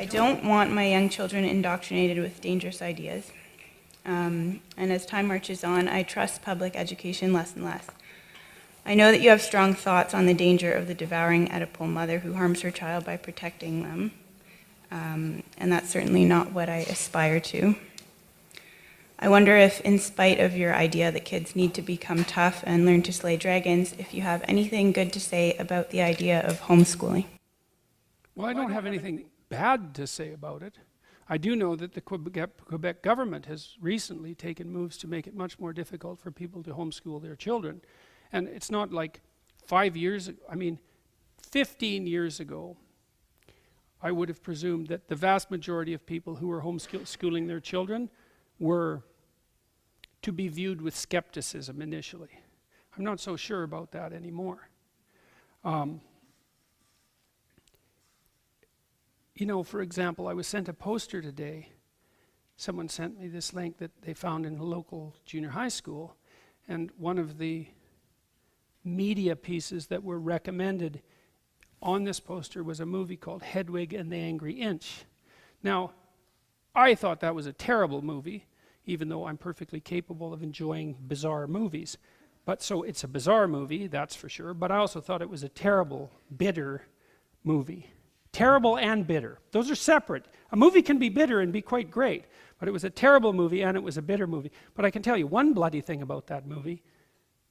I don't want my young children indoctrinated with dangerous ideas. And as time marches on, I trust public education less and less. I know that you have strong thoughts on the danger of the devouring Oedipal mother who harms her child by protecting them. And that's certainly not what I aspire to. I wonder if, in spite of your idea that kids need to become tough and learn to slay dragons, if you have anything good to say about the idea of homeschooling. Well, I don't have anything bad to say about it. I do know that the Quebec government has recently taken moves to make it much more difficult for people to homeschool their children. And it's not like 5 years ago, 15 years ago, I would have presumed that the vast majority of people who were homeschooling their children were to be viewed with skepticism initially. I'm not so sure about that anymore. For example, I was sent a poster today. Someone sent me this link that they found in a local junior high school, and one of the media pieces that were recommended on this poster was a movie called Hedwig and the Angry Inch. Now, I thought that was a terrible movie, even though I'm perfectly capable of enjoying bizarre movies. But so it's a bizarre movie, that's for sure, but I also thought it was a terrible, bitter movie. Terrible and bitter. Those are separate. A movie can be bitter and be quite great, but it was a terrible movie and it was a bitter movie. But I can tell you one bloody thing about that movie.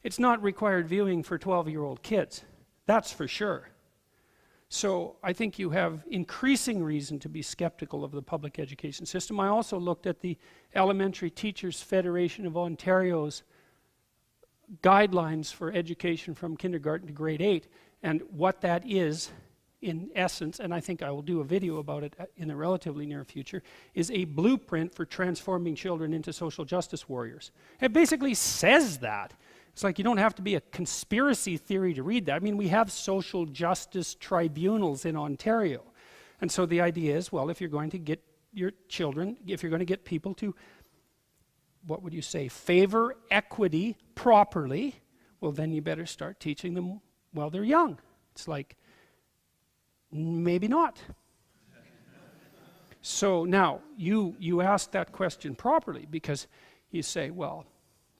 It's not required viewing for 12-year-old kids. That's for sure. So I think you have increasing reason to be skeptical of the public education system. I also looked at the Elementary Teachers Federation of Ontario's guidelines for education from kindergarten to grade 8, and what that is in essence, and I think I will do a video about it in the relatively near future, is a blueprint for transforming children into social justice warriors. It basically says that. It's like you don't have to be a conspiracy theory to read that. We have social justice tribunals in Ontario. And so the idea is, well, if you're going to get your children, if you're going to get people to, what would you say, favor equity properly, well, then you better start teaching them while they're young. It's like, maybe not. So now, you ask that question properly, because you say, well,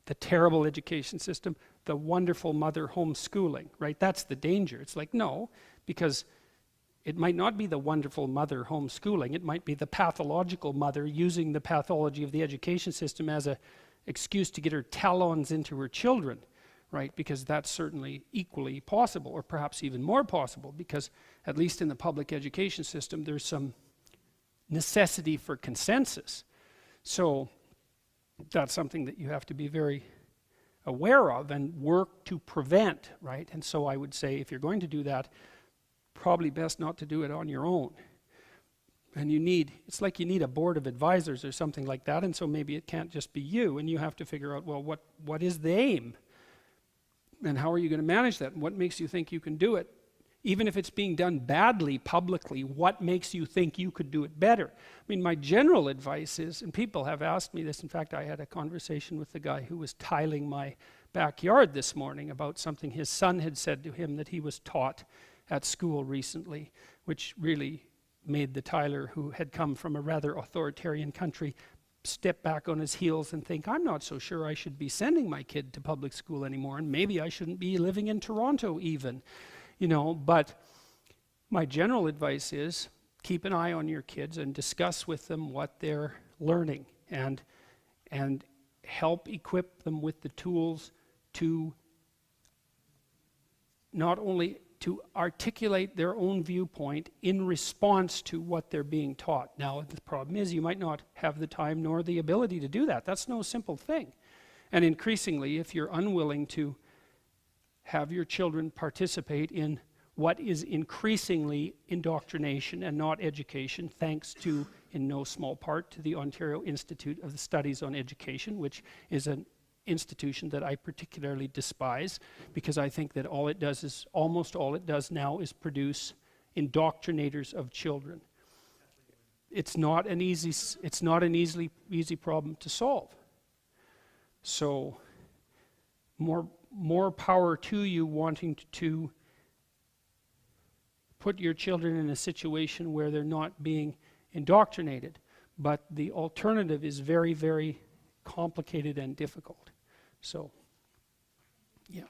the terrible education system, the wonderful mother homeschooling, right? That's the danger. It's like, no, because it might not be the wonderful mother homeschooling. It might be the pathological mother using the pathology of the education system as an excuse to get her talons into her children, right? Because that's certainly equally possible, or perhaps even more possible, because at least in the public education system, there's some necessity for consensus. So that's something that you have to be very aware of and work to prevent, right? And so I would say, if you're going to do that, probably best not to do it on your own. And it's like you need a board of advisors or something like that, and so maybe it can't just be you, and you have to figure out, well, what is the aim? And how are you going to manage that? And what makes you think you can do it? Even if it's being done badly publicly, what makes you think you could do it better? My general advice is, and people have asked me this, in fact, I had a conversation with the guy who was tiling my backyard this morning about something his son had said to him that he was taught at school recently, which really made the tiler, who had come from a rather authoritarian country, step back on his heels and think, I'm not so sure I should be sending my kid to public school anymore, and maybe I shouldn't be living in Toronto even. But my general advice is keep an eye on your kids and discuss with them what they're learning, and help equip them with the tools to not only to articulate their own viewpoint in response to what they're being taught. Now, the problem is you might not have the time nor the ability to do that. That's no simple thing. And increasingly, if you're unwilling to have your children participate in what is increasingly indoctrination and not education, thanks to, in no small part, to the Ontario Institute of the Studies on Education, which is an institution that I particularly despise, because I think that almost all it does now is produce indoctrinators of children. It's not an easy problem to solve. So more power to you wanting to put your children in a situation where they're not being indoctrinated. But the alternative is very, very complicated and difficult. So, yeah.